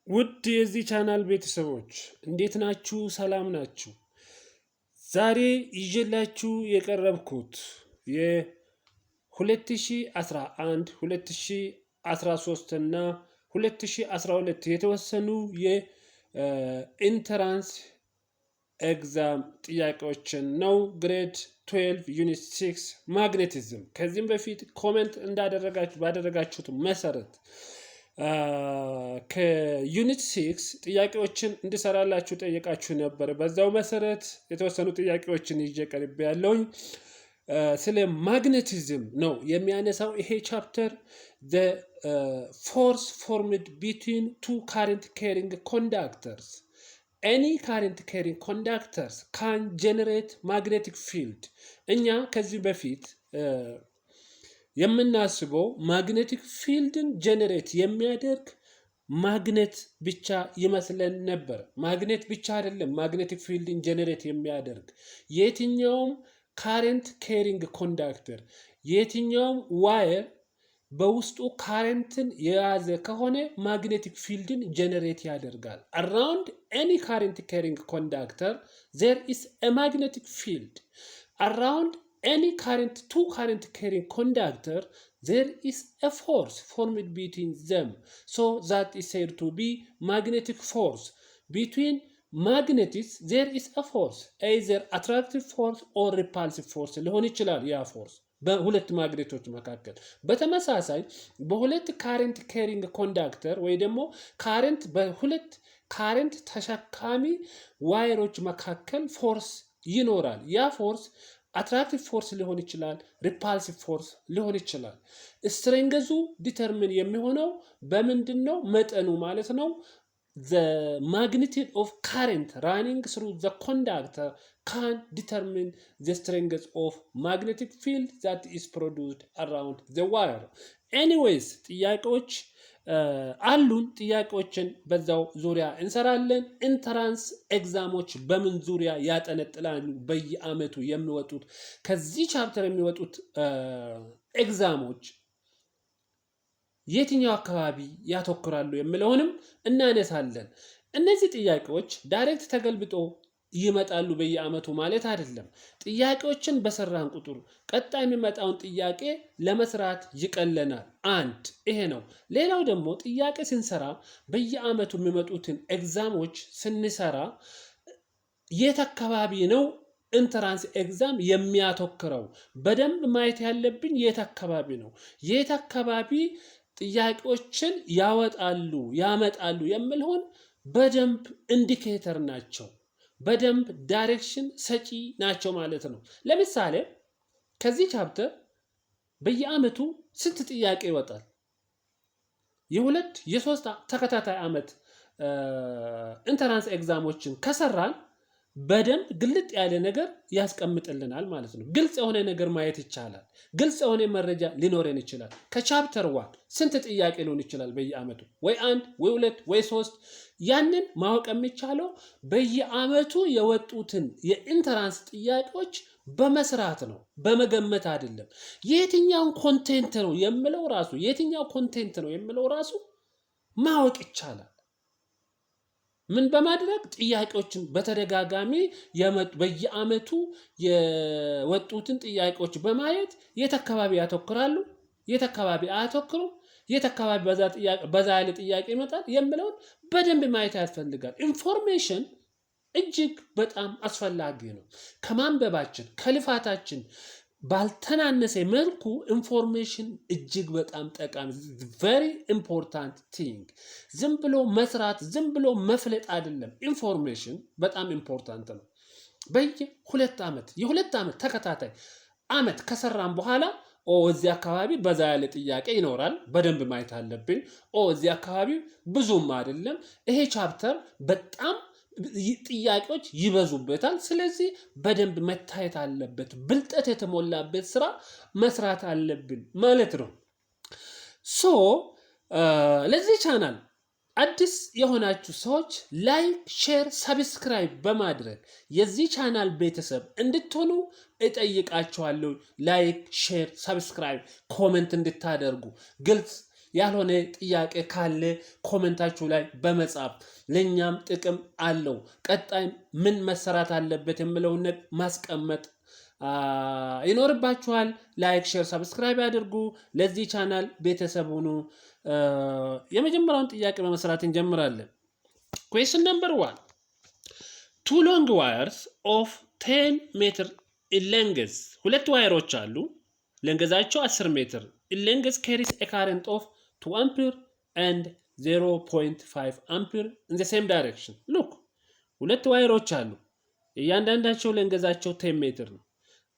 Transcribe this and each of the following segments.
ውድ የዚህ ቻናል ቤተሰቦች እንዴት ናችሁ? ሰላም ናችሁ? ዛሬ ይዤላችሁ የቀረብኩት የ2011 2013 እና 2012 የተወሰኑ የኢንትራንስ ኤግዛም ጥያቄዎችን ነው። ግሬድ 12 ዩኒት 6 ማግኔቲዝም። ከዚህም በፊት ኮሜንት ባደረጋችሁት መሰረት ከዩኒት 6 ጥያቄዎችን እንድሰራላችሁ ጠየቃችሁ ነበር። በዛው መሰረት የተወሰኑ ጥያቄዎችን ይዤ ቀርቤያለሁ። ስለ ማግኔቲዝም ነው የሚያነሳው ይሄ ቻፕተር። the force formed between two current carrying conductors. Any current carrying conductors can generate magnetic field. እኛ ከዚህ በፊት የምናስበው ማግኔቲክ ፊልድን ጀነሬት የሚያደርግ ማግኔት ብቻ ይመስለን ነበር። ማግኔት ብቻ አይደለም ማግኔቲክ ፊልድን ጀነሬት የሚያደርግ የትኛውም ካረንት ካሪንግ ኮንዳክተር፣ የትኛውም ዋየር በውስጡ ካረንትን የያዘ ከሆነ ማግኔቲክ ፊልድን ጀነሬት ያደርጋል። around any current carrying conductor there is a magnetic field. Around any two current carrying conductor there is a force formed between them, so that is said to be magnetic force. Between magnets there is a force, either attractive force or repulsive force ሊሆን ይችላል። ያ ፎርስ በሁለት ማግኔቶች መካከል በተመሳሳይ በሁለት ካረንት ካሪንግ ኮንዳክተር ወይ ደግሞ በሁለት ካረንት ተሸካሚ ዋየሮች መካከል ፎርስ ይኖራል። ያ ፎርስ አትራክቲቭ ፎርስ ሊሆን ይችላል፣ ሪፓልሲቭ ፎርስ ሊሆን ይችላል። ስትሬንግዙ ዲተርሚን የሚሆነው በምንድነው? መጠኑ ማለት ነው። the magnitude of current running through the conductor can determine the strength of magnetic field that is produced around the wire. Anyways, ጥያቄዎች አሉን። ጥያቄዎችን በዛው ዙሪያ እንሰራለን። ኢንትራንስ ኤግዛሞች በምን ዙሪያ ያጠነጥላሉ? በየአመቱ የሚወጡት ከዚህ ቻፕተር የሚወጡት ኤግዛሞች የትኛው አካባቢ ያተኩራሉ የሚለውንም እናነሳለን። እነዚህ ጥያቄዎች ዳይሬክት ተገልብጦ ይመጣሉ በየአመቱ ማለት አይደለም። ጥያቄዎችን በሰራን ቁጥር ቀጣይ የሚመጣውን ጥያቄ ለመስራት ይቀለናል። አንድ ይሄ ነው። ሌላው ደግሞ ጥያቄ ስንሰራ በየአመቱ የሚመጡትን ኤግዛሞች ስንሰራ የት አካባቢ ነው ኢንትራንስ ኤግዛም የሚያተኩረው? በደንብ ማየት ያለብን የት አካባቢ ነው። የት አካባቢ ጥያቄዎችን ያመጣሉ የሚለውን በደንብ ኢንዲኬተር ናቸው፣ በደንብ ዳይሬክሽን ሰጪ ናቸው ማለት ነው። ለምሳሌ ከዚህ ቻፕተር በየአመቱ ስንት ጥያቄ ይወጣል? የሁለት የሶስት ተከታታይ አመት ኢንትራንስ ኤግዛሞችን ከሰራን በደንብ ግልጥ ያለ ነገር ያስቀምጥልናል ማለት ነው። ግልጽ የሆነ ነገር ማየት ይቻላል። ግልጽ የሆነ መረጃ ሊኖረን ይችላል። ከቻፕተር 1 ስንት ጥያቄ ሊሆን ይችላል በየአመቱ? ወይ 1 ወይ 2 ወይ 3። ያንን ማወቅ የሚቻለው በየአመቱ የወጡትን የኢንትራንስ ጥያቄዎች በመስራት ነው፣ በመገመት አይደለም። የትኛው ኮንቴንት ነው የሚለው ራሱ ማወቅ ይቻላል። ምን በማድረግ? ጥያቄዎችን በተደጋጋሚ በየአመቱ የወጡትን ጥያቄዎች በማየት የት አካባቢ ያተኩራሉ፣ የት አካባቢ አያተኩሩም፣ የት አካባቢ በዛ ያለ ጥያቄ ይመጣል የሚለውን በደንብ ማየት ያስፈልጋል። ኢንፎርሜሽን እጅግ በጣም አስፈላጊ ነው። ከማንበባችን ከልፋታችን ባልተናነሰ መልኩ ኢንፎርሜሽን እጅግ በጣም ጠቃሚ very important thing። ዝም ብሎ መስራት ዝም ብሎ መፍለጥ አይደለም። ኢንፎርሜሽን በጣም ኢምፖርታንት ነው። በየሁለት ዓመት ተከታታይ ዓመት ከሰራን በኋላ እዚህ አካባቢ በዛ ያለ ጥያቄ ይኖራል፣ በደንብ ማየት አለብን። እዚህ አካባቢ ብዙም አይደለም፣ ይሄ ቻፕተር በጣም ጥያቄዎች ይበዙበታል፣ ስለዚህ በደንብ መታየት አለበት። ብልጠት የተሞላበት ስራ መስራት አለብን ማለት ነው። ለዚህ ቻናል አዲስ የሆናችሁ ሰዎች ላይክ፣ ሼር፣ ሰብስክራይብ በማድረግ የዚህ ቻናል ቤተሰብ እንድትሆኑ እጠይቃችኋለሁ። ላይክ፣ ሼር፣ ሰብስክራይብ፣ ኮሜንት እንድታደርጉ ግልጽ ያልሆነ ጥያቄ ካለ ኮሜንታችሁ ላይ በመጻፍ ለኛም ጥቅም አለው። ቀጣይ ምን መሰራት አለበት የሚለውን ማስቀመጥ ይኖርባችኋል። ላይክ፣ ሼር፣ ሰብስክራይብ ያድርጉ። ለዚህ ቻናል ቤተሰብ ሁኑ። የመጀመሪያውን ጥያቄ በመስራት እንጀምራለን። Question number 1. Two long wires of 10 meter in length. ሁለት ዋየሮች አሉ። ለንገዛቸው 10 ሜትር in length carries a current of 2 ampere and 0.5 ampere in the same direction. Look, ሁለት ዋየሮች አሉ። እያንዳንዳቸው ለንገዛቸው 10 ሜትር ነው።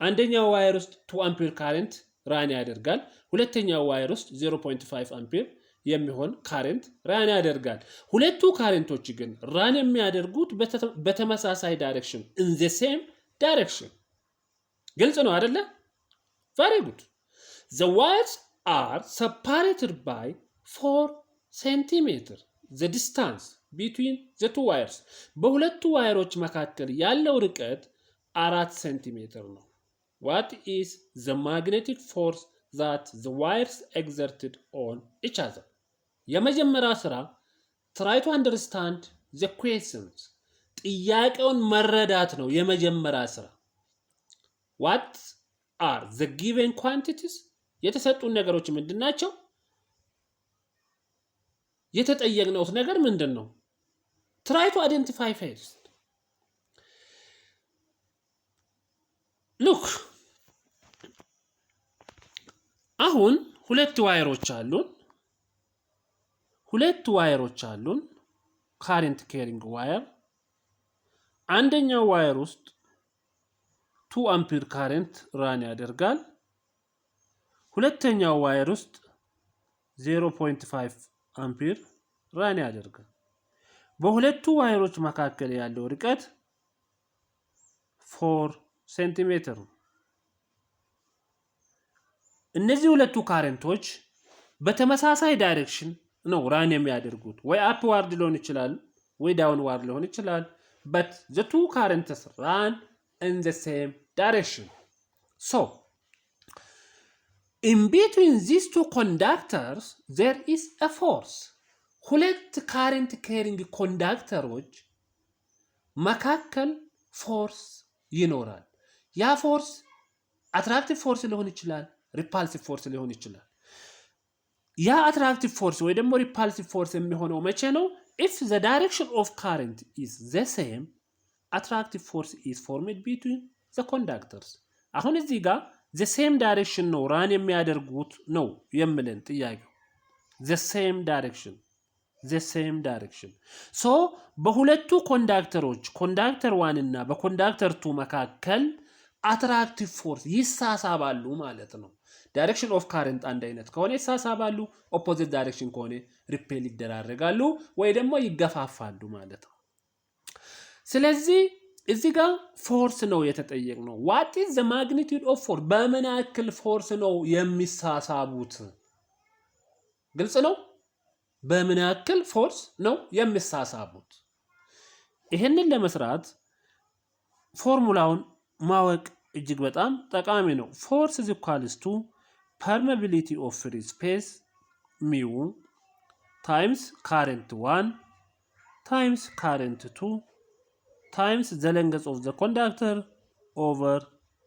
አንደኛው ዋየር ውስጥ 2 አምፒር ካረንት ራን ያደርጋል። ሁለተኛው ዋየር ውስጥ 0.5 አምፒር የሚሆን ካረንት ራን ያደርጋል። ሁለቱ ካረንቶች ግን ራን የሚያደርጉት በተመሳሳይ ዳይሬክሽን in the same direction። ግልጽ ነው አይደለ? Very good. The wires are separated by 4 centimeters. The distance between the two wires. በሁለቱ ዋየሮች መካከል ያለው ርቀት 4 ሴንቲሜትር ነው። What is the magnetic force that the wires exerted on each other? የመጀመሪያ ስራ try to understand the questions. ጥያቄውን መረዳት ነው የመጀመሪያ ስራ። What are the given quantities? የተሰጡን ነገሮች ምንድናቸው? የተጠየቅነው ነገር ምንድነው? Try to identify first. Look. አሁን ሁለት ዋየሮች አሉን ካረንት ኬሪንግ ዋየር። አንደኛው ዋየር ውስጥ 2 አምፒር ካረንት ራን ያደርጋል። ሁለተኛው ዋየር ውስጥ 0.5 አምፒር ራን ያደርጋል። በሁለቱ ዋየሮች መካከል ያለው ርቀት 4 ሴንቲሜትር ነው። እነዚህ ሁለቱ ካረንቶች በተመሳሳይ ዳይሬክሽን ነው ራን የሚያደርጉት። ወይ አፕዋርድ ሊሆን ይችላል ወይ ዳውንዋርድ ሊሆን ይችላል። but the two currents run in the same direction. So in between these two conductors there is a force. ሁለት ካረንት ኬሪንግ ኮንዳክተሮች መካከል ፎርስ ይኖራል። ያ ፎርስ አትራክቲቭ ፎርስ ሊሆን ይችላል፣ ሪፓልሲቭ ፎርስ ሊሆን ይችላል። ያ አትራክቲቭ ፎርስ ወይ ደግሞ ሪፓልሲቭ ፎርስ የሚሆነው መቼ ነው? if the direction of current is the same, attractive force is formed between the conductors. አሁን እዚህ ጋር the same direction ነው ራን የሚያደርጉት ነው የሚለን ጥያቄው። the same direction. so በሁለቱ ኮንዳክተሮች ኮንዳክተር 1 እና በኮንዳክተር 2 መካከል አትራክቲቭ ፎርስ ይሳሳባሉ ማለት ነው። ዳይሬክሽን ኦፍ ካረንት አንድ አይነት ከሆነ ይሳሳባሉ፣ ኦፖዚት ዳይሬክሽን ከሆነ ሪፔል ይደራረጋሉ ወይ ደግሞ ይገፋፋሉ ማለት ነው። ስለዚህ እዚህ ጋር ፎርስ ነው የተጠየቅነው። what is the magnitude of force? በምን ያክል ፎርስ ነው የሚሳሳቡት? ግልጽ ነው። በምን ያክል ፎርስ ነው የሚሳሳቡት? ይሄንን ለመስራት ፎርሙላውን ማወቅ እጅግ በጣም ጠቃሚ ነው። force is equals to permeability of free space mu times current 1 times current 2 times the length of the conductor over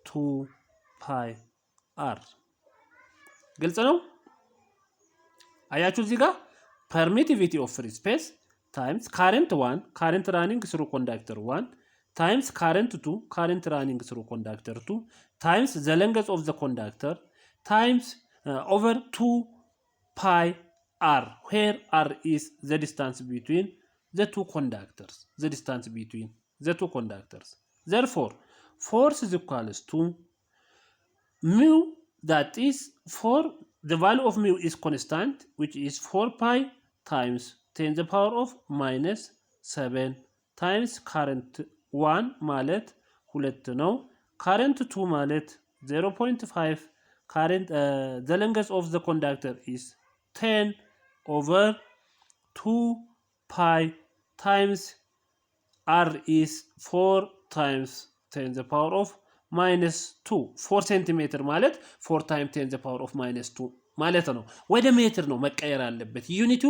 2 pi r. ግልጽ ነው። አያችሁ እዚህ ጋር permittivity of free space times current 1 current running through conductor 1 times current 2 current running through conductor 2 times the length of the conductor times over 2 pi r, where r is the distance between the two conductors. Therefore, force is equals to mu, that is the value of mu is constant, which is 4 pi times 10 the power of minus 7 times current 1 ማለት 2 ነው። current 2 ማለት 0.5 current the length of the conductor is 10 over 2 pi times r is 4 times 10 the power of minus 2 4 centimeter ማለት 4 times 10 the power of minus 2 ማለት ነው። ወደ ሜትር ነው መቀየር አለበት። ዩኒቱ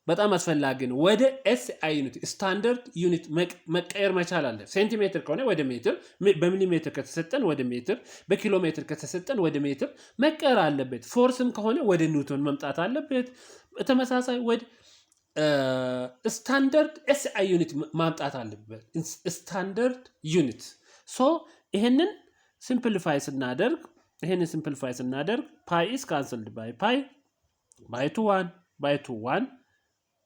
በጣም አስፈላጊ ነው። ወደ ኤስአይ ዩኒት ስታንዳርድ ዩኒት መቀየር መቻል አለ። ሴንቲሜትር ከሆነ ወደ ሜትር፣ በሚሊሜትር ከተሰጠን ወደ ሜትር፣ በኪሎ ሜትር ከተሰጠን ወደ ሜትር መቀየር አለበት። ፎርስም ከሆነ ወደ ኒውተን መምጣት አለበት። ተመሳሳይ ወደ ስታንዳርድ ኤስአይ ዩኒት ማምጣት አለበት። ስታንዳርድ ዩኒት ሶ ይሄንን ሲምፕሊፋይ ስናደርግ ፓይ ኢዝ ካንስልድ ባይ ፓይ ባይ 1 by 1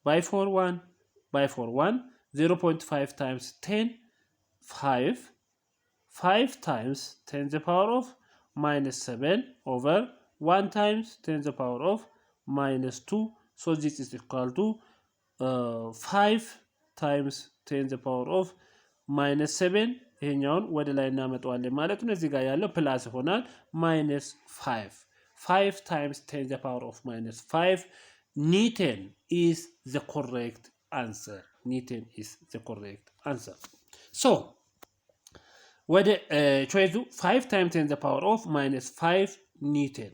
by 1 by 1 0.5 times 10 5 times 10 the power of minus 7 over 1 times 10 the power of minus 2. So this is equal to 5 times 10 the power of minus 7. ይሄኛውን ወደ ላይ እናመጣዋለን ማለት ነው። እዚህ ጋር ያለው ፕላስ ይሆናል minus 5 times 10 the power of minus 5. Newton is the correct answer. So ወደ ቾይዙ 5 times 10 the power of minus 5 Newton.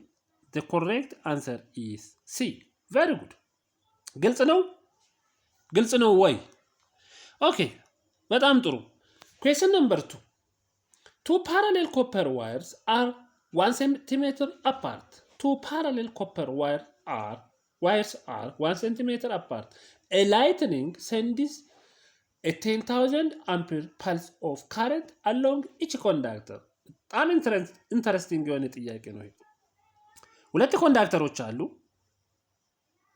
The correct answer is C. Very good. ግልጽ ነው ወይ? ኦኬ በጣም ጥሩ። Question number 2. Two parallel copper wires are 1 centimeter apart. Two parallel copper wires are 1 centimeter apart. A lightning sends a 10,000 ampere pulse of current along each conductor. በጣም ኢንተረስቲንግ የሆነ ጥያቄ ነው። ሁለት ኮንዳክተሮች አሉ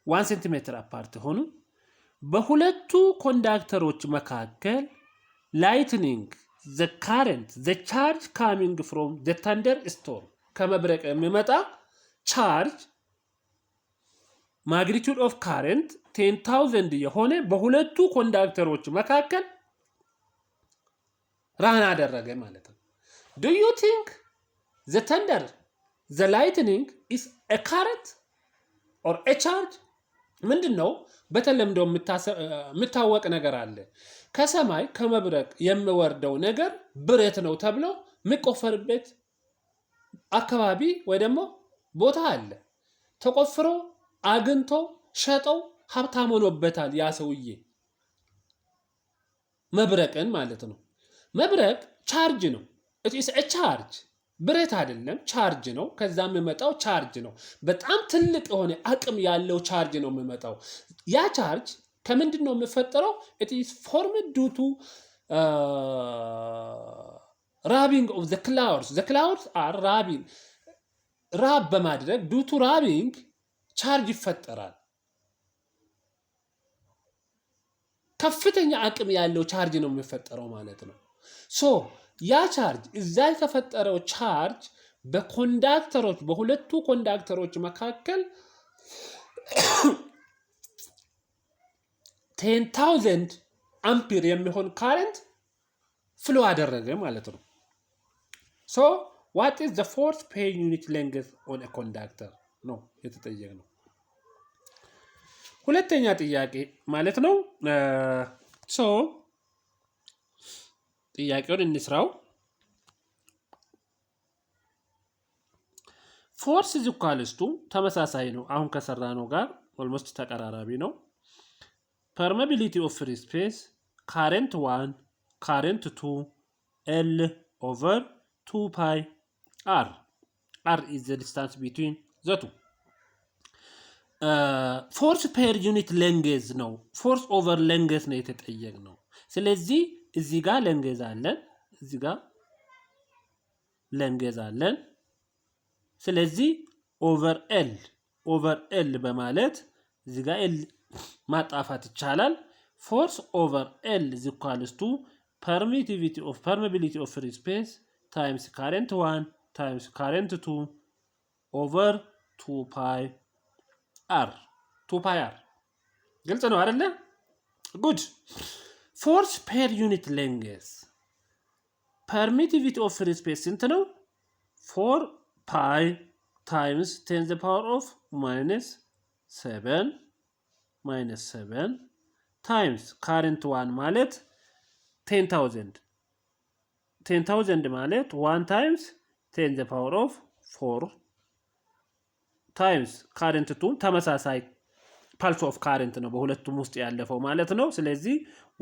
1 ሴንቲሜትር አፓርት ሆኑ። በሁለቱ ኮንዳክተሮች መካከል ላይትኒንግ the current the charge coming from the thunderstorm ከመብረቅ የሚመጣ ቻርጅ ማግኒቲዩድ ኦፍ ካረንት 10,000 የሆነ በሁለቱ ኮንዳክተሮች መካከል ራን አደረገ ማለት ነው። Do you think the thunder the lightning is a current or a charge? ምንድነው? በተለምዶ የምታወቅ ነገር አለ። ከሰማይ ከመብረቅ የሚወርደው ነገር ብረት ነው ተብሎ የሚቆፈርበት አካባቢ ወይ ደግሞ ቦታ አለ። ተቆፍሮ አግንቶ ሸጠው ሀብታም ሆኖበታል ያ ሰውዬ። መብረቅን ማለት ነው። መብረቅ ቻርጅ ነው። it is a charge ብረት አይደለም፣ ቻርጅ ነው። ከዛም የሚመጣው ቻርጅ ነው። በጣም ትልቅ የሆነ አቅም ያለው ቻርጅ ነው የሚመጣው። ያ ቻርጅ ከምንድን ነው የሚፈጠረው? it is formed due to rubbing of the clouds. The clouds are rubbing. ራብ በማድረግ due to rubbing ቻርጅ ይፈጠራል። ከፍተኛ አቅም ያለው ቻርጅ ነው የሚፈጠረው ማለት ነው። ሶ ያ ቻርጅ እዛ የተፈጠረው ቻርጅ በኮንዳክተሮች በሁለቱ ኮንዳክተሮች መካከል 10,000 አምፒር የሚሆን ካረንት ፍሎ አደረገ ማለት ነው። ሶ what is the force per unit length on a conductor ነው የተጠየቅነው። ሁለተኛ ጥያቄ ማለት ነው። ሶ ጥያቄውን እንስራው። ፎርስ is equals to ተመሳሳይ ነው። አሁን ከሰራነው ጋር ኦልሞስት ተቀራራቢ ነው። permeability of free space current 1 current 2 L over 2 pi R. R is the distance between the two. Force per unit length ነው። force over length ነው የተጠየቅነው። ስለዚህ እዚህ ጋር length አለን፣ እዚህ ጋር length አለን። ስለዚህ over L በማለት እዚህ ጋር L ማጣፋት ይቻላል። force over L is equals to permeability of free space times current 1 times current 2 over 2 pi R. ግልጽ ነው አይደለ? good. force per unit length permittivity of free space ስንት ነው? 4 pi times 10 the power of minus 7 times current 1 ማለት 10,000 ማለት 1 times 10 the power of 4 times current 2 ተመሳሳይ pulse of current ነው በሁለቱም ውስጥ ያለፈው ማለት ነው ስለዚህ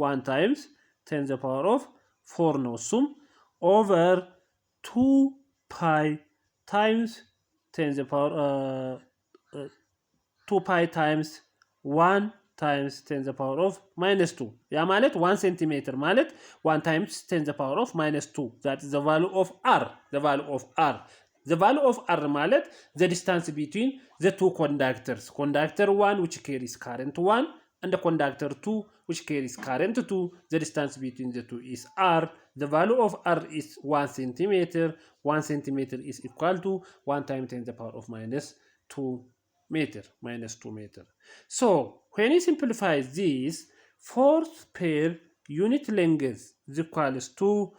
1 times 10 the power of 4 ነው እሱም over 2 pi times 10 the power 2 pi times 1 times 10 the power of minus 2 ያ ማለት 1 centimeter ማለት 1 times 10 the power of minus 2 that is the value of r the value of r The value of R ማለት the distance between the two conductors. Conductor 1 which carries current 1 and the conductor 2 which carries current 2. The distance between the two is R. The value of R is 1 centimeter. 1 centimeter is equal to 1 times 10 to the power of minus 2 meter. Minus 2 meter. So when you simplify this, force per unit length is equals to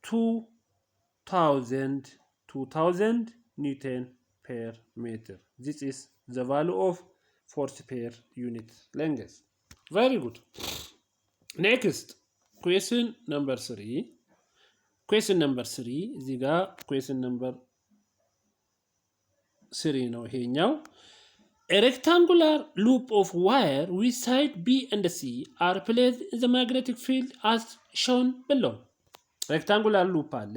2000 Newton per meter. This is the value of force per unit length. Very good. Next, question number 3. Question number 3. Ziga question number 3 ነው ይሄኛው A rectangular loop of wire with side B and C are placed in the magnetic field as shown below. Rectangular loop አለ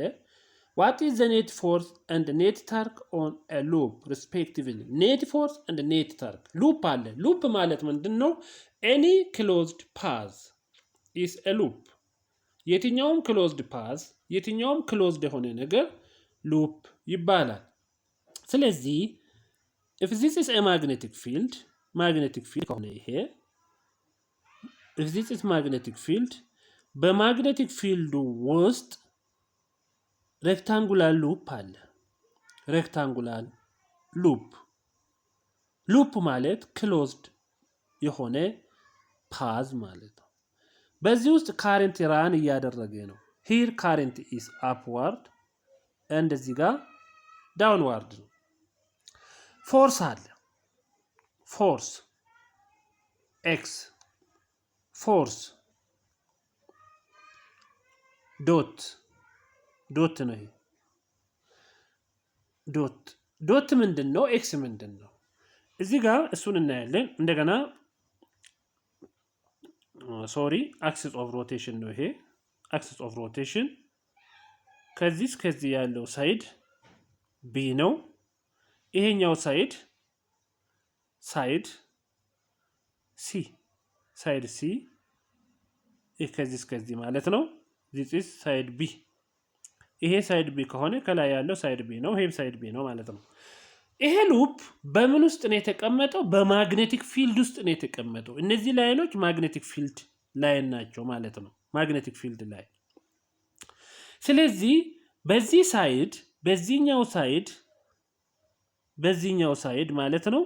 What is the net force and net torque on a loop respectively? Net force and net torque. Loop አለ loop ማለት ምንድነው? Any closed path is a loop. የትኛውም closed path የትኛውም closed የሆነ ነገር loop ይባላል። ስለዚህ if this is a magnetic field ከሆነ ይሄ if this is magnetic field በmagnetic field ውስጥ rectangular loop አለ rectangular loop ማለት closed የሆነ path ማለት ነው በዚህ ውስጥ current run እያደረገ ነው here current is upward and እዚህ ጋር downward ነው force አለ force x force ዶት ነው ይሄ ዶት ምንድነው ኤክስ ምንድነው እዚህ ጋር እሱን እናያለን እንደገና ሶሪ axis of rotation ነው ይሄ axis of rotation ከዚህ ያለው ሳይድ B ነው ይሄኛው ሳይድ C ይሄ ከዚህ ማለት ነው this is side B ይሄ ሳይድ B ከሆነ ከላይ ያለው ሳይድ B ነው ይሄም ሳይድ B ነው ማለት ነው ይሄ ሉፕ በምን ውስጥ ነው የተቀመጠው በማግኔቲክ ፊልድ ውስጥ ነው የተቀመጠው እነዚህ ላይኖች ማግኔቲክ ፊልድ ላይን ናቸው ማለት ነው ማግኔቲክ ፊልድ ላይ ስለዚህ በዚህ ሳይድ በዚህኛው ሳይድ ማለት ነው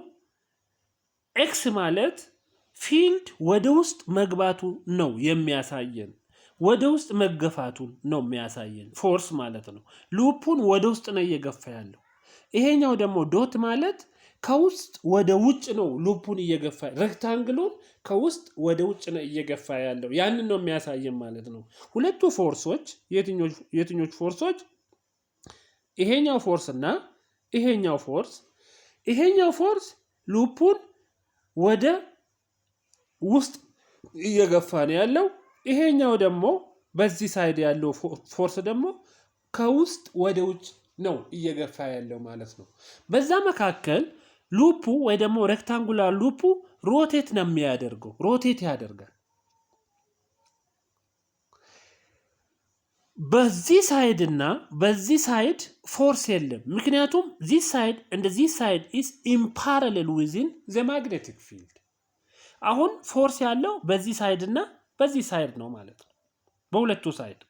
ኤክስ ማለት ፊልድ ወደ ውስጥ መግባቱ ነው የሚያሳየን ወደ ውስጥ መገፋቱን ነው የሚያሳየን ፎርስ ማለት ነው ሉፑን ወደ ውስጥ ነው እየገፋ ያለው ይሄኛው ደግሞ ዶት ማለት ከውስጥ ወደ ውጭ ነው ሉፑን እየገፋ ሬክታንግሉን ከውስጥ ወደ ውጭ ነው እየገፋ ያለው ያንን ነው የሚያሳየን ማለት ነው ሁለቱ ፎርሶች የትኞች ፎርሶች ይሄኛው ፎርስ እና ይሄኛው ፎርስ ሉፑን ወደ ውስጥ እየገፋ ነው ያለው ይሄኛው ደግሞ በዚህ ሳይድ ያለው ፎርስ ደግሞ ከውስጥ ወደ ውጭ ነው እየገፋ ያለው ማለት ነው በዛ መካከል ሉፑ ወይ ደግሞ ሬክታንጉላር ሉፑ ሮቴት ነው የሚያደርገው ሮቴት ያደርጋል በዚህ ሳይድ እና በዚህ ሳይድ ፎርስ የለም ምክንያቱም this side and this side is in parallel within the magnetic field አሁን ፎርስ ያለው በዚህ ሳይድ እና በዚህ ሳይድ ነው ማለት ነው በሁለቱ ሳይድ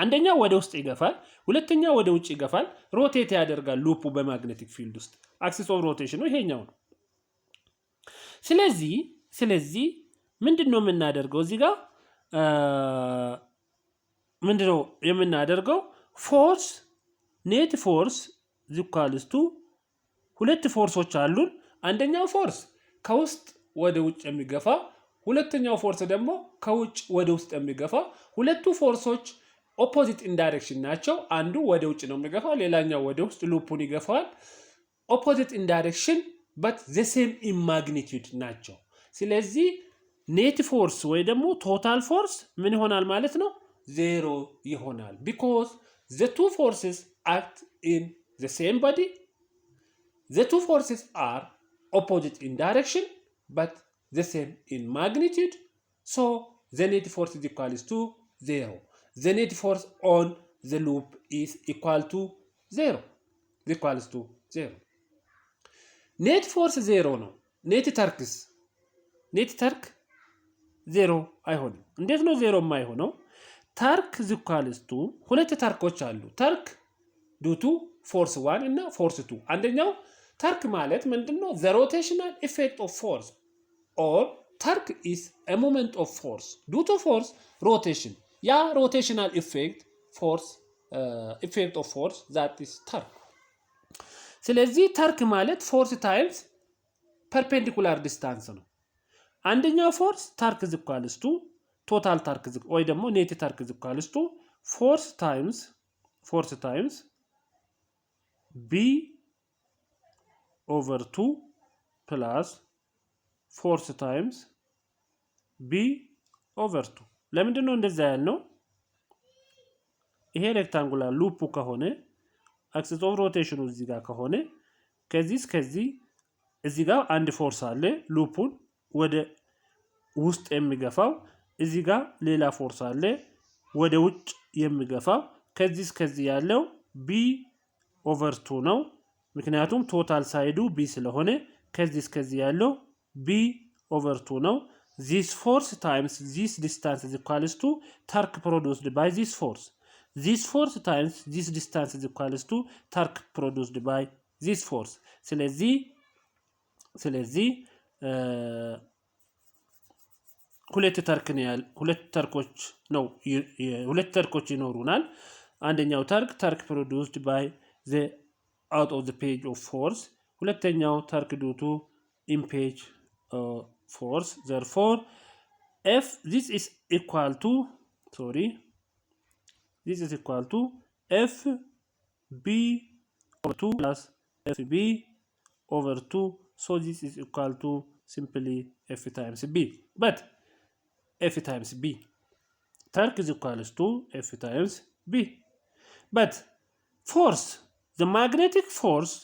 አንደኛው ወደ ውስጥ ይገፋል ሁለተኛው ወደ ውጭ ይገፋል ሮቴት ያደርጋል ሉፑ በማግኔቲክ ፊልድ ውስጥ አክሲስ ኦፍ ሮቴሽኑ ይሄኛው ነው ስለዚህ ምንድነው የምናደርገው እዚህ ጋር ምንድነው የምናደርገው ፎርስ ኔት ፎርስ ዚኳልስቱ ሁለት ፎርሶች አሉን አንደኛው ፎርስ ከውስጥ ወደ ውጭ የሚገፋ ሁለተኛው ፎርስ ደግሞ ከውጭ ወደ ውስጥ የሚገፋ ሁለቱ ፎርሶች ኦፖዚት ኢን ዳይሬክሽን ናቸው አንዱ ወደ ውጭ ነው የሚገፋው ሌላኛው ወደ ውስጥ ሉፑን ይገፋል ኦፖዚት ኢን ዳይሬክሽን but the same in magnitude ናቸው ስለዚህ net force ወይ ደግሞ total force ምን ይሆናል ማለት ነው ዜሮ ይሆናል because the two forces act in the same body the two forces are opposite in direction but the same in magnitude so the net force is equal to 0 the net force on the loop is equal to 0 equals to 0 net force 0 ነው net torque 0 አይሆንም እንዴት ነው 0 የማይሆነው torque is equal to ሁለት ታርኮች አሉ torque due to force 1 እና force 2 አንደኛው torque ማለት ምንድነው the rotational effect of force or torque is a moment of force due to force rotation ያ rotational effect of force that is torque ስለዚህ torque ማለት force times perpendicular distance ነው አንደኛው force torque is equal to total torque ወይ ደግሞ net torque is equal to force times b over 2 plus force times b over 2 ለምንድን ነው እንደዛ ያልነው ይሄ ሬክታንጉላር ሉፕ ከሆነ axis of rotation እዚህ ጋር ከሆነ ከዚህ እዚህ ጋር አንድ ፎርስ አለ ሉፑን ወደ ውስጥ የሚገፋው እዚህ ጋር ሌላ ፎርስ አለ ወደ ውጭ የሚገፋው ከዚህ ያለው b over 2 ነው ምክንያቱም ቶታል ሳይዱ b ስለሆነ ከዚህ ያለው b over 2 ነው this force times this distance is equal to torque produced by this force times this distance is equal to torque produced by this force ስለዚህ ሁለት ተርኮች ይኖሩናል አንደኛው torque produced by the out of the page of force ሁለተኛው torque due to impage force therefore this is equal to fb over 2 plus fb over 2 so this is equal to simply f times b but f times b torque is equal to f times b but force the magnetic force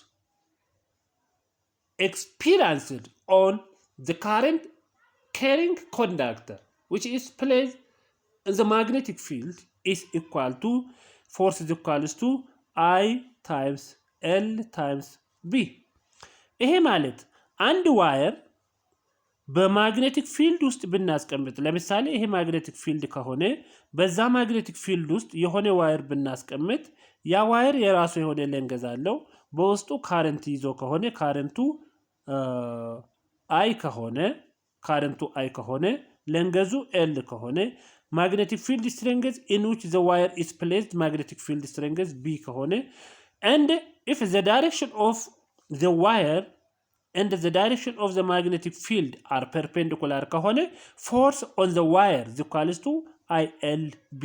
experienced on the current carrying conductor which is placed in the magnetic field is equal to force is equal to I times L times B ይሄ ማለት አንድ ዋየር በማግኔቲክ ፊልድ ውስጥ ብናስቀምጥ ለምሳሌ ይሄ ማግኔቲክ ፊልድ ከሆነ በዛ ማግኔቲክ ፊልድ ውስጥ የሆነ ዋየር ብናስቀምጥ ያ ዋየር የራሱ የሆነ ለንገዝ አለው በውስጡ ካረንት ይዞ ከሆነ ካረንቱ I ከሆነ ለንገዙ L ከሆነ magnetic field strength in which the wire is placed magnetic field strength B ከሆነ and if the direction of the wire and the direction of the magnetic field are perpendicular ከሆነ force on the wire is equal to ILB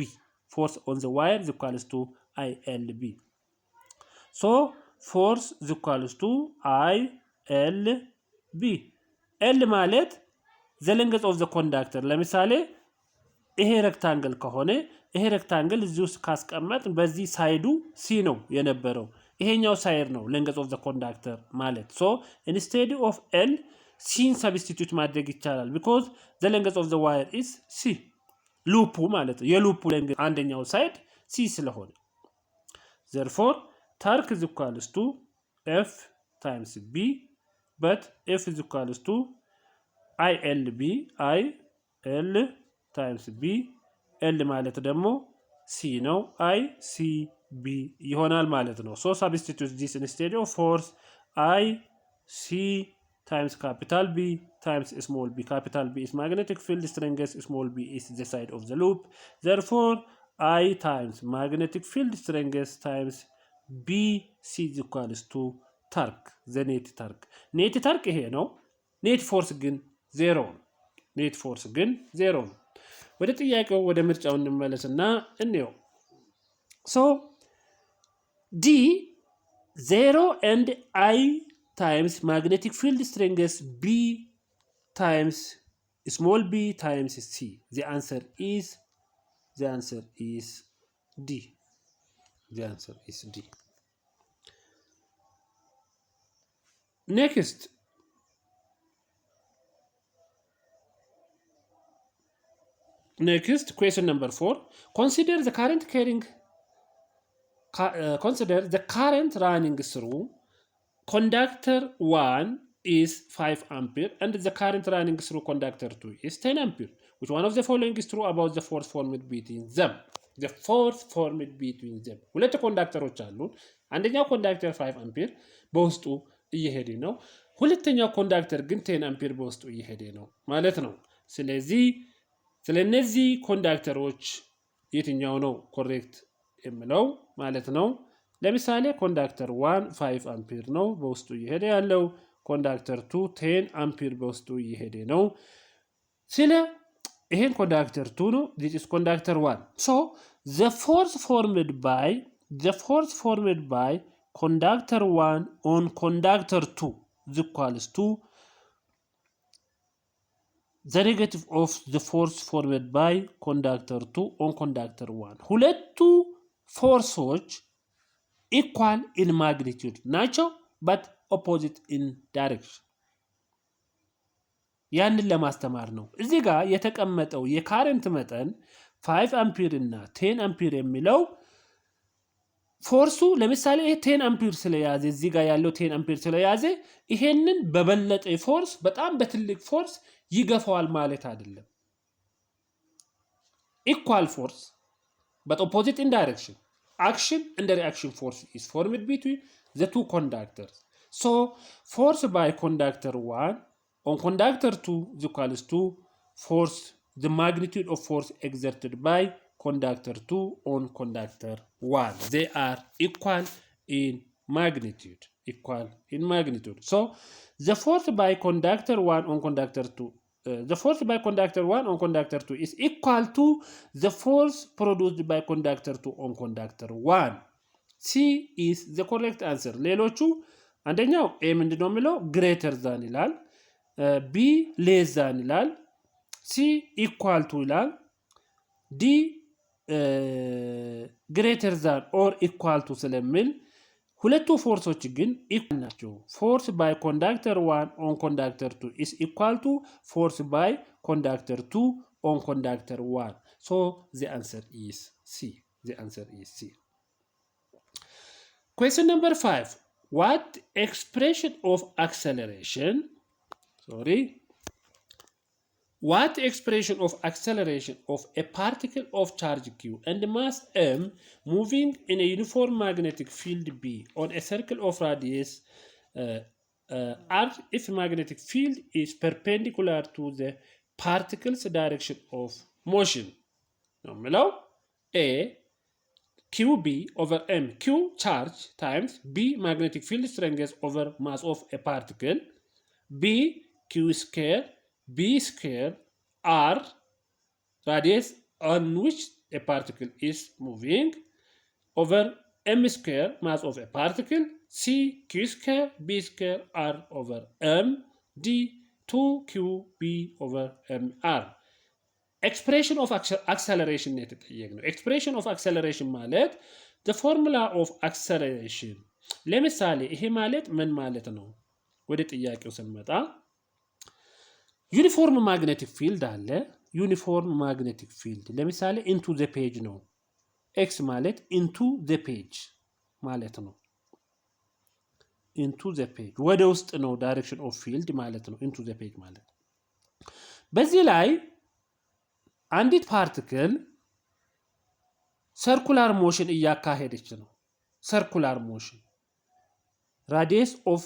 force on the wire is equal to ILB so force is equal to ILB L ማለት the length of the conductor ለምሳሌ ይሄ ሬክታንግል ከሆነ ይሄ ሬክታንግል እዚህ ውስጥ ካስቀመጥ በዚህ ሳይዱ C ነው የነበረው ይሄኛው ሳይድ ነው length of the conductor ማለት so instead of L C substitute ማድረግ ይቻላል because the length of the wire is C ሉፑ ማለት የሉፑ length አንደኛው ሳይድ C ስለሆነ therefore torque is equal to F times B but F is equal to ILB IL times B L ማለት ደግሞ C ነው I C B ይሆናል ማለት ነው so substitute this instead of force I C times capital B times small b capital B is magnetic field strength small b is the side of the loop therefore I times magnetic field strength times B C is equal to torque the net torque ይሄ ነው net force ግን 0 net force ግን 0 ወደ ጥያቄው ወደ ምርጫው እንመለስና እንየው so D 0 and I times magnetic field strength B times small b times C. The answer is D. The answer is D. Next, question number 4. Consider the current running through conductor 1 is 5 ampere and the current running through conductor 2 is 10 ampere. Which one of the following is true about the force formed between them? The force formed between them. ሁለት ኮንዳክተሮች አሉን። አንደኛው ኮንዳክተር 5 አምፒር በውስጡ እየሄደ ነው። ሁለተኛው ኮንዳክተር ግን 10 አምፒር በውስጡ እየሄደ ነው ማለት ነው። ስለዚህ ስለነዚህ ኮንዳክተሮች የትኛው ነው ኮሬክት የምለው ማለት ነው? ለምሳሌ ኮንዳክተር 1 5 አምፒር ነው በውስጡ እየሄደ ያለው። ኮንዳክተር 2 10 አምፒር በውስጡ እየሄደ ነው። ስለ ይሄን ኮንዳክተር 2 ነው። this is conductor 1. So the force formed by conductor 1 on conductor 2 is equals to the negative of the force formed by conductor 2 on conductor 1. ሁለቱ ፎርሶች equal in magnitude ናቸው but opposite in direction. ያንን ለማስተማር ነው። እዚህ ጋር የተቀመጠው የካረንት መጠን 5 አምፒር እና 10 አምፒር የሚለው ፎርሱ ለምሳሌ 10 አምፒር ስለያዘ እዚህ ጋር ያለው 10 አምፒር ስለያዘ ይሄንን በበለጠ ፎርስ በጣም በትልቅ ፎርስ ይገፋዋል ማለት አይደለም። equal force but opposite in direction. Action and the reaction force is formed between the two conductors. So force by conductor 1 on conductor 2 is equals to force, the magnitude of force exerted by conductor 2 on conductor 1. They are equal in magnitude. So the force by conductor 1 on conductor 2 is equal to the force produced by conductor 2 on conductor 1. C is the correct answer. ሌሎቹ አንደኛው A ምንድነው የሚለው greater than ይላል፣ B less than ይላል፣ C equal to ይላል፣ D greater than or equal to ስለሚል ሁለቱ ፎርሶች ግን ኢኳል ናቸው። ፎርስ ባይ ኮንዳክተር 1 ኦን ኮንዳክተር 2 is equal to force by conductor 2 on conductor 1. So the answer is C. Question number 5. What expression of acceleration of a particle of charge Q and mass M moving in a uniform magnetic field B on a circle of radius R if magnetic field is perpendicular to the particle's direction of motion? A QB over M, Q charge times B magnetic field strength over mass of a particle, B Q square B square R radius on which a particle is moving over M square mass of a particle, C Q square B square R over M, D 2QB over MR. Expression of acceleration ነው የተጠየቅነው። expression of acceleration ማለት the formula of acceleration። ለምሳሌ ይሄ ማለት ምን ማለት ነው? ወደ ጥያቄው ስንመጣ ዩኒፎርም ማግኔቲክ ፊልድ አለ። ዩኒፎርም ማግኔቲክ ፊልድ ለምሳሌ ኢንቱ ዘ ፔጅ ነው። ኤክስ ማለት ኢንቱ ዘ ፔጅ ማለት ነው። ኢንቱ ዘ ፔጅ ወደ ውስጥ ነው ዳይሬክሽን ኦፍ ፊልድ ማለት ነው። ኢንቱ ዘ ፔጅ ማለት በዚህ ላይ አንዲት ፓርቲክል ሰርኩላር ሞሽን እያካሄደች ነው። ሰርኩላር ሞሽን ራዲየስ ኦፍ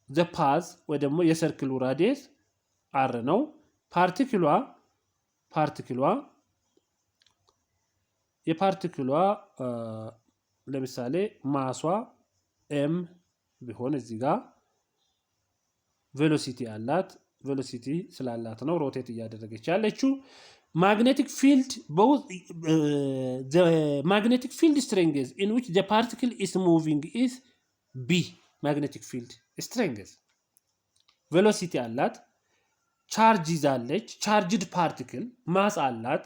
ዘ ፓዝ ወይ ደግሞ የሰርክሉ ራዲየስ አር ነው። የፓርቲክሏ ለምሳሌ ማሷ ኤም ቢሆን እዚህ ጋር ቬሎሲቲ አላት። ቬሎሲቲ ስላላት ነው ሮቴት እያደረገች ያለችው። magnetic field the magnetic field strength in which the particle is moving is B magnetic field strength ቬሎሲቲ አላት፣ ቻርጅ ይዛለች፣ ቻርጅድ ፓርቲክል ማስ አላት።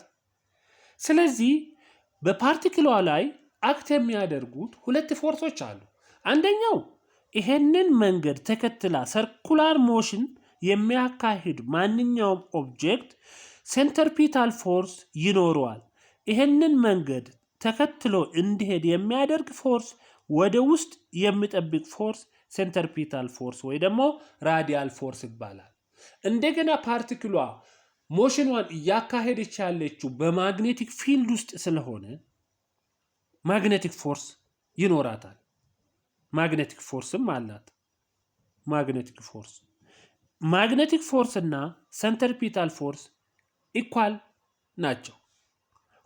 ስለዚህ በፓርቲክሏ ላይ አክት የሚያደርጉት ሁለት ፎርሶች አሉ። አንደኛው ይሄንን መንገድ ተከትላ ሰርኩላር ሞሽን የሚያካሂድ ማንኛውም ኦብጀክት ሴንተርፒታል ፎርስ ይኖረዋል። ይሄንን መንገድ ተከትሎ እንዲሄድ የሚያደርግ ፎርስ ወደ ውስጥ የሚጠብቅ ፎርስ ሴንተርፒታል ፎርስ ወይ ደግሞ ራዲያል ፎርስ ይባላል። እንደገና ፓርቲክሏ ሞሽኗን እያካሄደች ያለችው በማግኔቲክ ፊልድ ውስጥ ስለሆነ ማግኔቲክ ፎርስ ይኖራታል። ማግኔቲክ ፎርስም አላት። ማግኔቲክ ፎርስ እና ሴንተርፒታል ፎርስ ኢኳል ናቸው።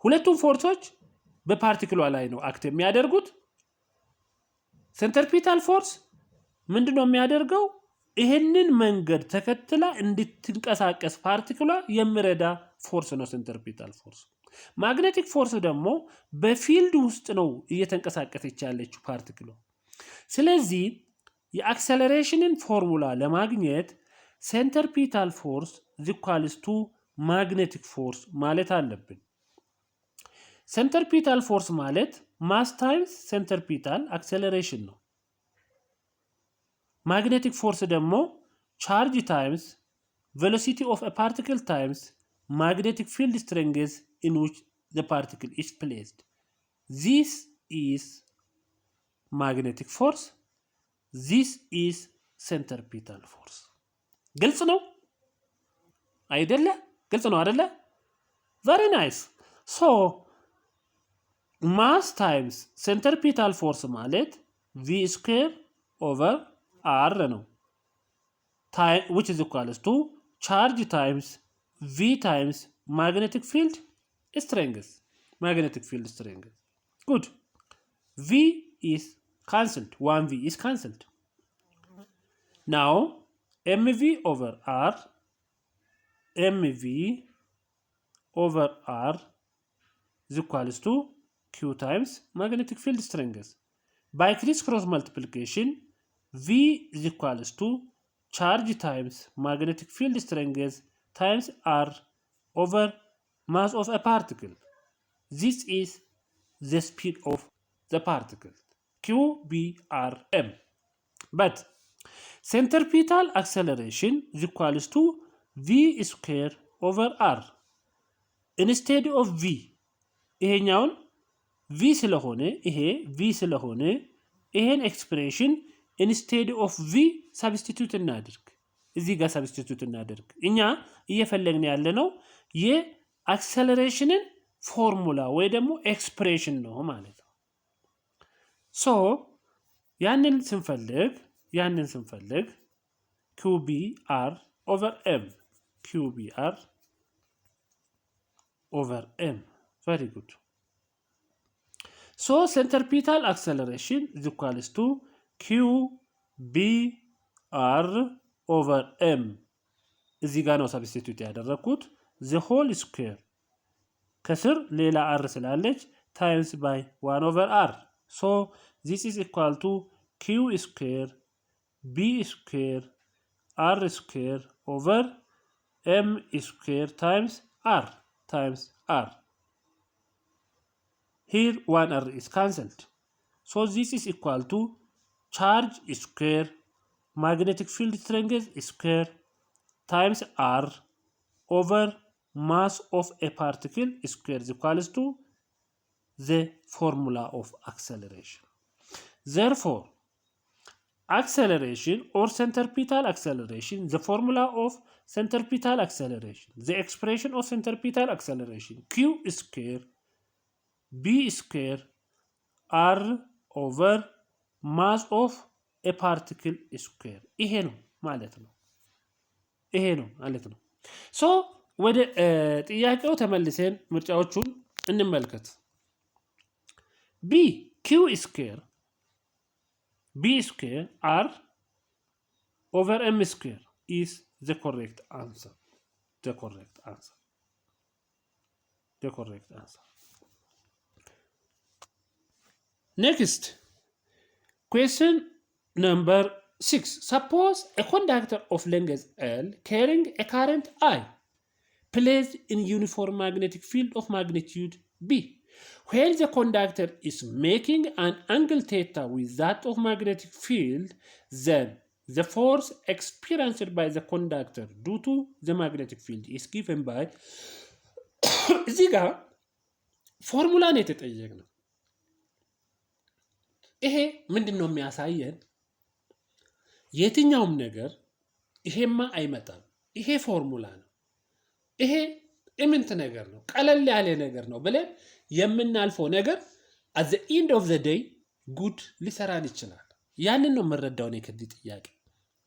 ሁለቱም ፎርሶች በፓርቲክሏ ላይ ነው አክት የሚያደርጉት። ሴንተርፒታል ፎርስ ምንድነው የሚያደርገው? ይሄንን መንገድ ተከትላ እንድትንቀሳቀስ ፓርቲክሏ የሚረዳ ፎርስ ነው ሴንተርፒታል ፎርስ። ማግኔቲክ ፎርስ ደግሞ በፊልድ ውስጥ ነው እየተንቀሳቀሰች ያለችው ፓርቲክሏ። ስለዚህ የአክሰለሬሽንን ፎርሙላ ለማግኘት ሴንተርፒታል ፎርስ ኢኳልስ ቱ ማግኔቲክ ፎርስ ማለት አለብን። ሴንተርፒታል ፎርስ ማለት ማስ ታይምስ ሴንተርፒታል አክሰለሬሽን ነው። ማግኔቲክ ፎርስ ደግሞ ቻርጅ ታይምስ ቬሎሲቲ ኦፍ a particle times magnetic field strength in which the particle is placed. This is magnetic force. This is centripetal force. ግልጽ ነው አይደለ? ግልጽ ነው አይደለ? Very nice. So mass times centripetal force ማለት v square over r ነው. Time which is equals to charge times v times magnetic field strength. Magnetic field strength. Good. V is cancelled. 1v is cancelled. Now mv over r is equals to q times magnetic field strength. By criss-cross multiplication, v is equals to charge times magnetic field strength times r over mass of a particle. This is the speed of the particle, qbrm. But centripetal acceleration is equals to v square over r. Instead of v, ይሄኛውን v ስለሆነ ይሄ v ስለሆነ ይሄን ኤክስፕሬሽን ኢንስቴድ ኦፍ v ሳብስቲቱት እናድርግ። እዚህ ጋር ሳብስቲቱት እናድርግ። እኛ እየፈለግን ያለነው የአክሰለሬሽንን ፎርሙላ ወይ ደግሞ ኤክስፕሬሽን ነው ማለት ነው። ሶ ያንን ስንፈልግ QBR over M. QBR over M. Very good. So centripetal acceleration is equals to QBR over M. እዚህ ጋር ነው ሳብስቲቱት ያደረኩት። the whole square ከስር ሌላ r ስላለች times by 1 over r. So this is equal to q square b square r square over m square times r. Here 1r is cancelled. So this is equal to charge square magnetic field strength square times r over mass of a particle square is equals to the formula of acceleration. Therefore, acceleration or centripetal acceleration, the formula of centripetal acceleration, the expression of centripetal acceleration, q square b square r over mass of a particle square. ይሄ ነው ማለት ነው። ሶ ወደ ጥያቄው ተመልሰን ምርጫዎቹን እንመልከት። b q square r over m square is the correct answer. Next, question number 6. Suppose a conductor of length L carrying a current I placed in uniform magnetic field of magnitude B. When the conductor is making an angle theta with that of magnetic field, then the force experienced by the conductor due to the magnetic field is given by እዚህ ጋር ፎርሙላን የተጠየቅነው ይሄ ምንድን ነው የሚያሳየን? የትኛውም ነገር ይሄማ አይመጣም፣ ይሄ ፎርሙላ ነው፣ ይሄ ኢምንት ነገር ነው፣ ቀለል ያለ ነገር ነው ብለን የምናልፈው ነገር at the end of the day ጉድ ሊሰራን ይችላል። ያንን ነው የምንረዳው ነው ከዚህ ጥያቄ።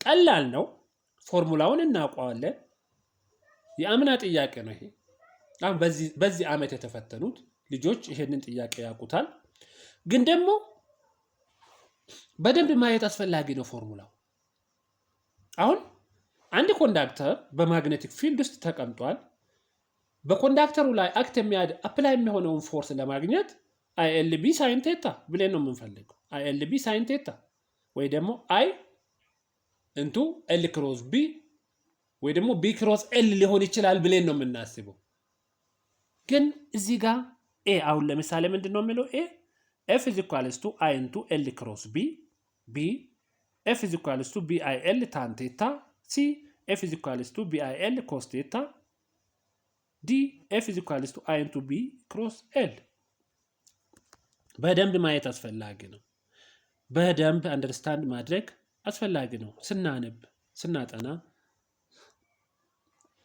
ቀላል ነው፣ ፎርሙላውን እናውቀዋለን። የአምና ጥያቄ ነው ይሄ። አሁን በዚህ ዓመት የተፈተኑት ልጆች ይሄንን ጥያቄ ያውቁታል። ግን ደግሞ በደንብ ማየት አስፈላጊ ነው ፎርሙላው። አሁን አንድ ኮንዳክተር በማግኔቲክ ፊልድ ውስጥ ተቀምጧል። በኮንዳክተሩ ላይ አፕላይ የሚሆነውን ፎርስ ለማግኘት ILB ሳይን ቴታ ብለን ነው የምንፈልገው። ILB ሳይን ቴታ ወይ ደግሞ I እንቱ L ክሮስ B ወይ ደግሞ B ክሮስ L ሊሆን ይችላል ብለን ነው የምናስበው። ግን እዚህ ጋር A አሁን ለምሳሌ ምንድነው የሚለው A F is equals to I into L cross B F is equals to BIL tan theta C F is equals to BIL cos theta D F is equals to I into B cross L። በደንብ ማየት አስፈላጊ ነው። በደንብ አንደርስታንድ ማድረግ አስፈላጊ ነው። ስናነብ ስናጠና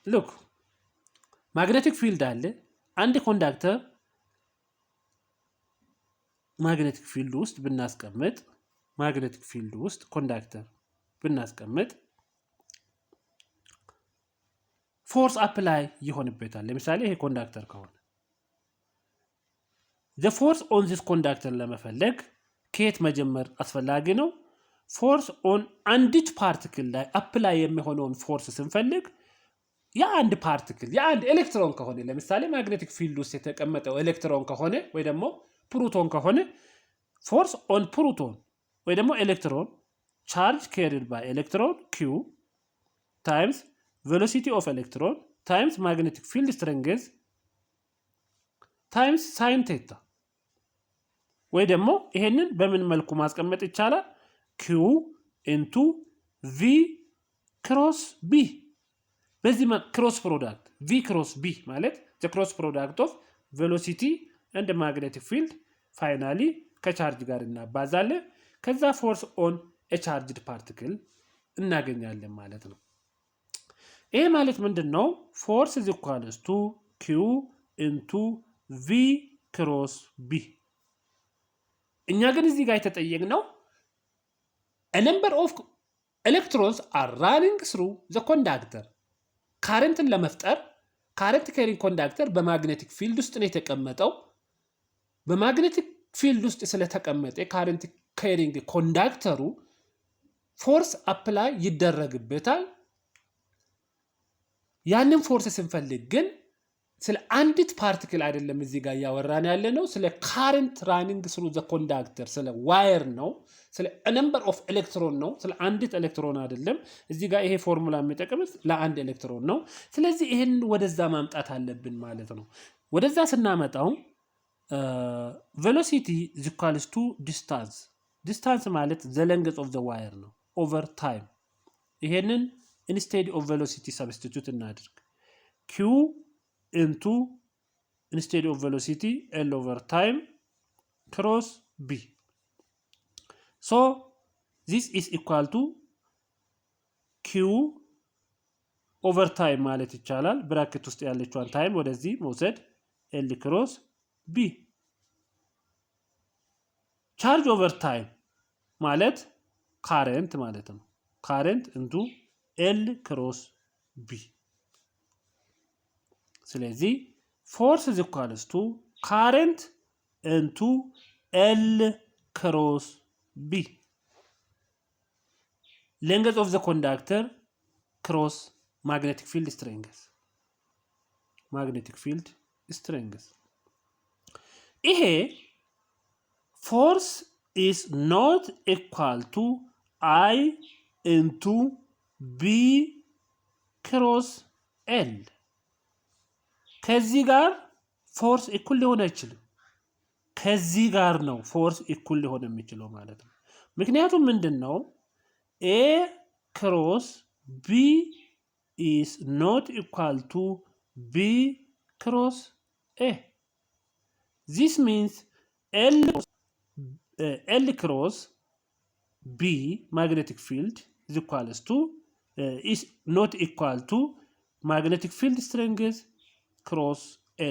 ሉክ ማግኔቲክ ፊልድ አለ። አንድ ኮንዳክተር ማግኔቲክ ፊልድ ውስጥ ብናስቀምጥ ማግኔቲክ ፊልድ ውስጥ ኮንዳክተር ብናስቀምጥ ፎርስ አፕላይ ይሆንበታል። ለምሳሌ ይሄ ኮንዳክተር ከሆነ the force on this conductor ለመፈለግ ከየት መጀመር አስፈላጊ ነው? ፎርስ ኦን አንዲት ፓርቲክል ላይ አፕላይ የሚሆነውን ፎርስ ስንፈልግ የአንድ ፓርቲክል የአንድ ኤሌክትሮን ከሆነ ለምሳሌ ማግኔቲክ ፊልድ ውስጥ የተቀመጠው ኤሌክትሮን ከሆነ ወይ ደግሞ ፕሮቶን ከሆነ ፎርስ ኦን ፕሮቶን ወይ ደግሞ ኤሌክትሮን ቻርጅ carried by electron q times velocity of electron times magnetic field strength times sin theta ወይ ደግሞ ይሄንን በምን መልኩ ማስቀመጥ ይቻላል? q into v cross b በዚህ ክሮስ ፕሮዳክት v cross b ማለት the cross product of velocity and magnetic field finally ከቻርጅ ጋር እናባዛለን። ከዛ ፎርስ ኦን a charged particle እናገኛለን ማለት ነው። ይሄ ማለት ምንድነው? ፎርስ is equals to q into v cross b። እኛ ግን እዚህ ጋር የተጠየቅነው a number of electrons are running through the conductor ካረንትን ለመፍጠር ካረንት ካሪንግ ኮንዳክተር በማግኔቲክ ፊልድ ውስጥ ነው የተቀመጠው። በማግኔቲክ ፊልድ ውስጥ ስለተቀመጠ ካረንት ካሪንግ ኮንዳክተሩ ፎርስ አፕላይ ይደረግበታል። ያንን ፎርስ ስንፈልግ ግን ስለ አንዲት ፓርቲክል አይደለም እዚህ ጋር ያወራን ያለ ነው። ስለ ካረንት ራኒንግ ስሩ ዘ ኮንዳክተር ስለ ዋየር ነው። ስለ ነምበር ኦፍ ኤሌክትሮን ነው። ስለ አንዲት ኤሌክትሮን አይደለም። እዚህ ጋር ይሄ ፎርሙላ የሚጠቅመው ለአንድ ኤሌክትሮን ነው። ስለዚህ ይሄን ወደዛ ማምጣት አለብን ማለት ነው። ወደዛ ስናመጣው velocity is equals to distance ማለት the length of the wire ነው over time። ይሄንን instead of velocity substitute እናድርግ q into instead of velocity L over time cross B. So this is equal to Q over time ማለት ይቻላል። ብራኬት ውስጥ ያለችዋን ታይም ወደዚህ መውሰድ L cross B። ቻርጅ ኦቨር ታይም ማለት ካረንት ማለት ነው። ካረንት into L cross B። ስለዚህ force is equals to current into L cross B. Length of the conductor cross magnetic field strength. Magnetic field strength. ይሄ force is not equal to I into B cross L ከዚህ ጋር ፎርስ እኩል ሊሆን አይችልም ከዚህ ጋር ነው ፎርስ እኩል ሊሆን የሚችለው ማለት ነው ምክንያቱም ምንድነው A cross B is not equal to B cross A this means L cross B magnetic field is not equal to magnetic field strength cross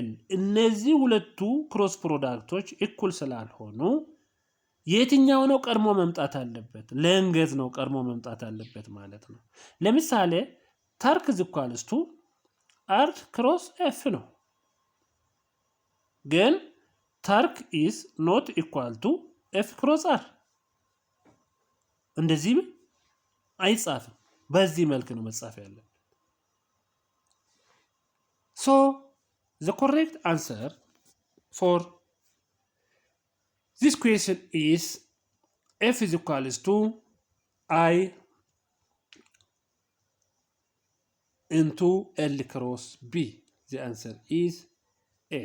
L እነዚህ ሁለቱ ክሮስ ፕሮዳክቶች እኩል ስላልሆኑ የትኛው ነው ቀድሞ መምጣት አለበት ለንገዝ ነው ቀድሞ መምጣት አለበት ማለት ነው ለምሳሌ ታርክ R cross F ነው ግን ታርክ is not equal to F cross R እንደዚህ አይጻፍም በዚህ መልኩ ነው መጻፍ ያለው so the correct answer for this question is F is equals to I into L cross B the answer is A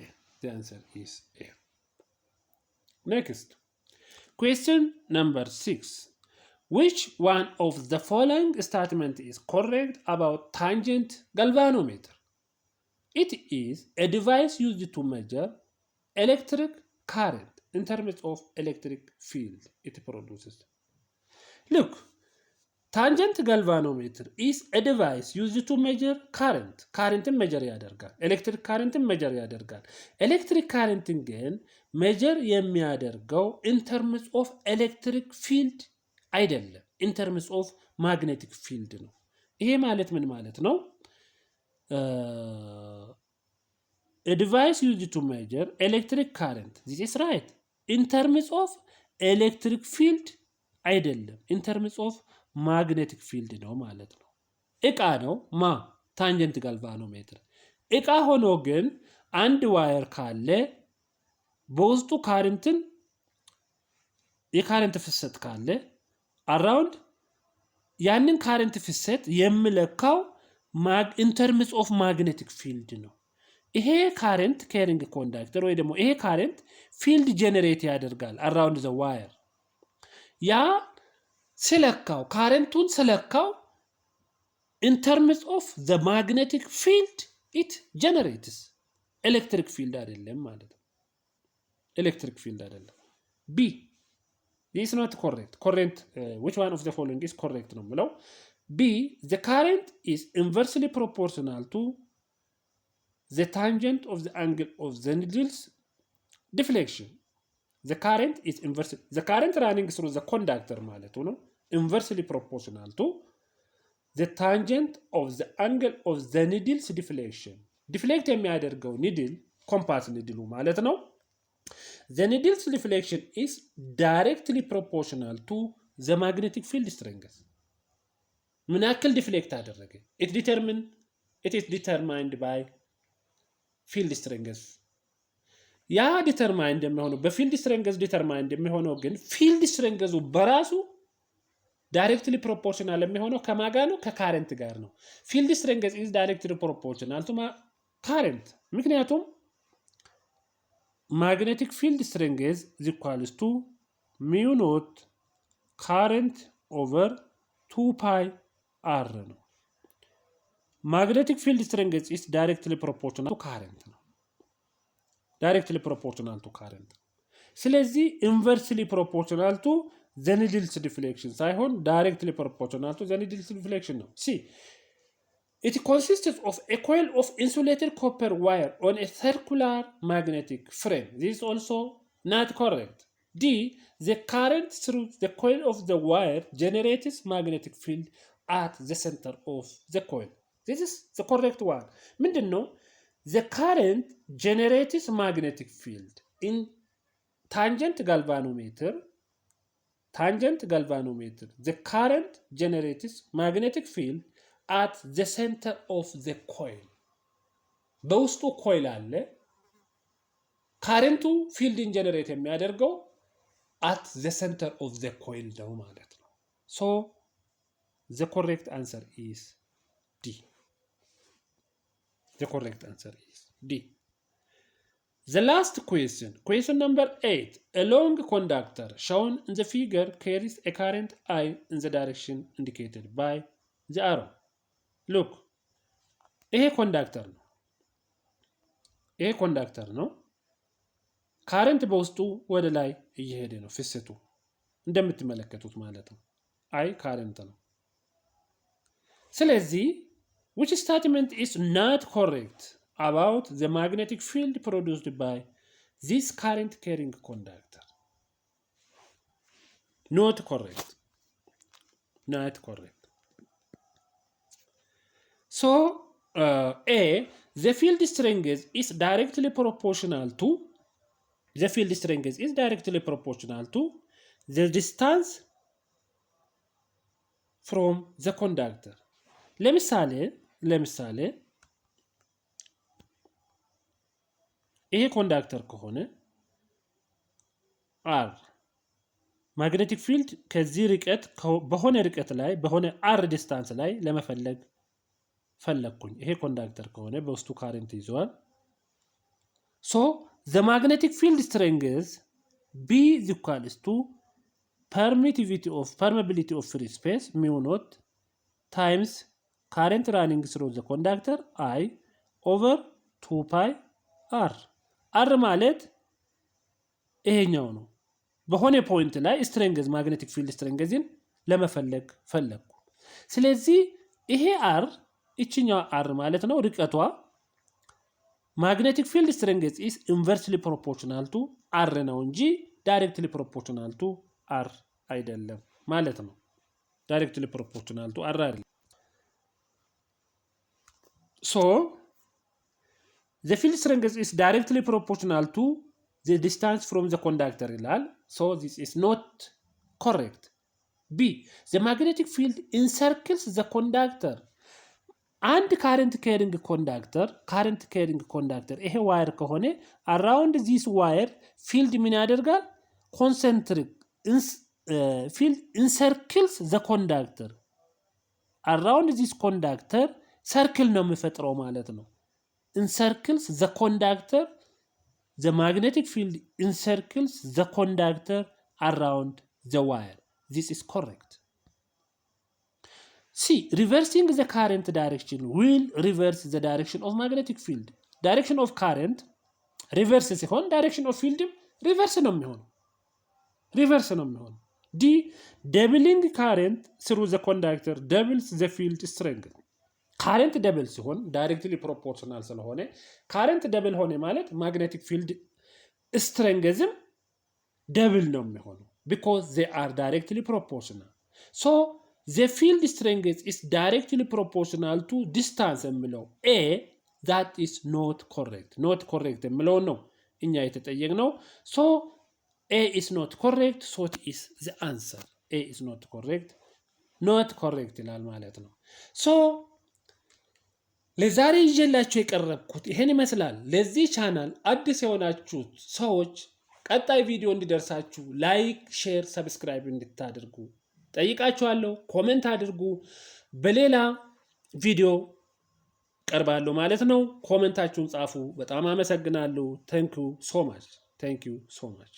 next question number 6 which one of the following statement is correct about tangent galvanometer it is a device used to measure electric current in terms of electric field it produces look tangent galvanometer is a device used to measure current measure ያደርጋል electric current measure ያደርጋል electric current ግን measure የሚያደርገው in terms of electric field አይደለም in terms of magnetic field ነው ይሄ ማለት ምን ማለት ነው a device used to measure electric current this is right in terms of electric field አይደለም in terms of magnetic field ነው ማለት ነው እቃ ነው tangent galvanometer እቃ ሆኖ ግን አንድ ዋየር ካለ በውስጡ የካረንት ፍሰት ካለ around ያንን ካረንት ፍሰት የሚለካው in terms of magnetic field ነው ይሄ ካረንት carrying conductor ወይ ደግሞ ይሄ ካረንት field generate ያደርጋል around the wire ያ ስለካው ካረንቱን ስለካው in terms of the magnetic field it generates electric field አይደለም ማለት ነው electric field አይደለም B this is not correct which one of the following is correct ነው ብለው B the current is inversely proportional to the tangent of the angle of the needle's deflection the current is the current running through the conductor ማለት ነው inversely proportional to the tangent of the angle of the needle's deflection deflect የሚያደርገው needle compass needle ማለት ነው the needle's deflection is directly proportional to the magnetic field strength ምን ያክል deflect አደረገ it is determined by field strength ያ ዲተርማይንድ የሚሆነው በፊልድ ስትሬንግዝ ዲተርማይንድ የሚሆነው ግን ፊልድ ስትሬንግዙ በራሱ ዳይሬክትሊ ፕሮፖርሽናል የሚሆነው ከማጋ ነው ከካረንት ጋር ነው ፊልድ ስትሬንግዝ is directly proportional to current ምክንያቱም magnetic field strength is equals to mu naught current over 2 pi r ነው magnetic field strength is directly proportional to current ነው directly proportional to current ስለዚህ inversely proportional to the needle's deflection ሳይሆን directly proportional to the needle's deflection ነው see it consists of a coil of insulated copper wire on a circular magnetic frame this is also not correct D the current through the coil of the wire generates magnetic field at the center of the coil this is the correct one ምንድነው the current generates magnetic field in tangent galvanometer the current generates magnetic field at the center of the coil በውስጡ ኮይል አለ ካረንቱ ፊልድን ጀነሬት የሚያደርገው at the center of the coil ነው ማለት ነው so The correct answer is D. The correct answer is D. The last question, question number 8. A long conductor shown in the figure carries a current I in the direction indicated by the arrow. Look, ይሄ ኮንዳክተር ነው። ካረንት በውስጡ ወደ ላይ እየሄደ ነው ፍሰቱ እንደምትመለከቱት ማለት ነው። አይ ካረንት ነው። ስለዚህ which statement is not correct about the magnetic field produced by this current carrying conductor? Not correct. Not correct. So A, the field strength is directly proportional to the distance from the conductor. ለምሳሌ ይሄ ኮንዳክተር ከሆነ R ማግኔቲክ ፊልድ ከዚህ ርቀት በሆነ ርቀት ላይ በሆነ R ዲስታንስ ላይ ለመፈለግ ፈለኩኝ። ይሄ ኮንዳክተር ከሆነ በውስጡ ካረንት ይዟል። So the magnetic field strength B is equals to permeability of free space mu naught times current running through the conductor I over 2 pi R. R ማለት ይሄኛው ነው። በሆነ ፖይንት ላይ ስትሬንግዝ ማግኔቲክ ፊልድ ስትሬንግዝን ለመፈለግ ፈለኩ። ስለዚህ ይሄ R እቺኛው R ማለት ነው ርቀቷ magnetic field strength is inversely proportional to R ነው እንጂ directly proportional to R አይደለም ማለት ነው። directly proportional to R አይደለም። So the field strength is directly proportional to the distance from the conductor ይላል። So this is not correct. B, the magnetic field encircles the conductor. አንድ ካረንት ካሪንግ ኮንዳክተር ይሄ ዋየር ከሆነ around this wire field ምን ያደርጋል? concentric field encircles the conductor. around this conductor circle ነው የሚፈጥረው ማለት ነው። encircles the conductor, the magnetic field encircles the conductor around the wire. This is correct. C, reversing the current direction will reverse the direction of magnetic field. Direction of current reverse ሲሆን direction of field reverse ነው የሚሆነው። D, doubling current through the conductor doubles the field strength. current double ሲሆን directly proportional ስለሆነ current double ሆነ ማለት magnetic field strengthም double ነው የሚሆነው because they are directly proportional. So the field strength is directly proportional to distance የሚለው A, that is not correct. Not correct የሚለው ነው እኛ የተጠየቅነው። So A is not correct, so it is the answer. A is not correct. Not correct ይላል ማለት ነው። So ለዛሬ ይዤላችሁ የቀረብኩት ይሄን ይመስላል። ለዚህ ቻናል አዲስ የሆናችሁ ሰዎች ቀጣይ ቪዲዮ እንዲደርሳችሁ ላይክ፣ ሼር፣ ሰብስክራይብ እንድታደርጉ ጠይቃችኋለሁ። ኮሜንት አድርጉ። በሌላ ቪዲዮ ቀርባለሁ ማለት ነው። ኮሜንታችሁን ጻፉ። በጣም አመሰግናለሁ። Thank you so much.